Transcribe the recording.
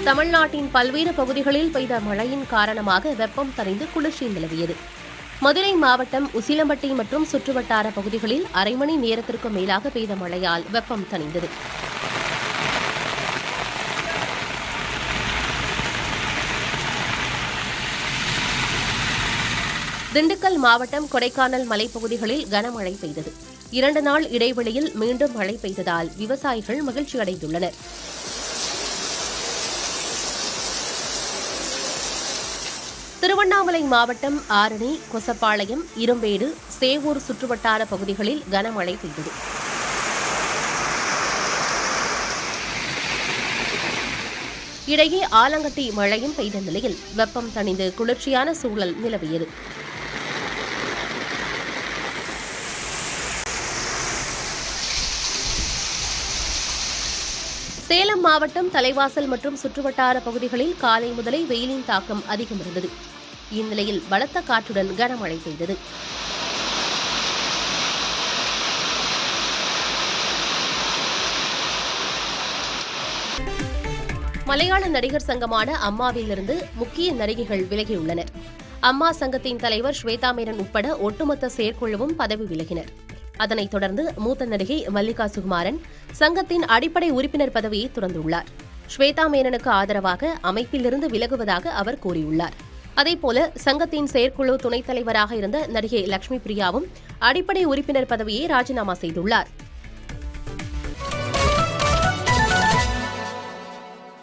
தமிழ்நாட்டின் பல்வேறு பகுதிகளில் பெய்த மழையின் காரணமாக வெப்பம் தணிந்து குளிர்ச்சி நிலவியது. மதுரை மாவட்டம் உசிலம்பட்டி மற்றும் சுற்றுவட்டார பகுதிகளில் அரை மணி நேரத்திற்கு மேலாக பெய்த மழையால் வெப்பம் தணிந்தது. திண்டுக்கல் மாவட்டம் கொடைக்கானல் மலைப்பகுதிகளில் கனமழை பெய்தது. 2 நாள் இடைவெளியில் மீண்டும் மழை பெய்ததால் விவசாயிகள் மகிழ்ச்சியடைந்துள்ளனர். திருவண்ணாமலை மாவட்டம் ஆரணி, கொசப்பாளையம், இரும்பேடு, சேவூர் சுற்றுவட்டார பகுதிகளில் கனமழை பெய்தது. இடையே ஆலங்கட்டி மழையும் பெய்த நிலையில் வெப்பம் தணிந்து குளிர்ச்சியான சூழல் நிலவியது. சேலம் மாவட்டம் தலைவாசல் மற்றும் சுற்றுவட்டார பகுதிகளில் காலை முதலே வெயிலின் தாக்கம் அதிகம் இருந்தது. இந்நிலையில் பலத்த காற்றுடன் கனமழை பெய்தது. மலையாள நடிகர் சங்கமான அம்மாவிலிருந்து முக்கிய நடிகைகள் விலகியுள்ளனர். அம்மா சங்கத்தின் தலைவர் ஸ்வேதா மேனன் உட்பட ஒட்டுமொத்த செயற்குழுவும் பதவி விலகினர். அதனைத் தொடர்ந்து மூத்த நடிகை மல்லிகா சுகுமாரன் சங்கத்தின் அடிப்படை உறுப்பினர் பதவியை துறந்துள்ளார். ஸ்வேதா மேனனுக்கு ஆதரவாக அமைப்பிலிருந்து விலகுவதாக அவர் கூறியுள்ளார். அதேபோல சங்கத்தின் செயற்குழு துணைத் தலைவராக இருந்த நடிகை லட்சுமி பிரியாவும் அடிப்படை உறுப்பினர் பதவியை ராஜினாமா செய்துள்ளார்.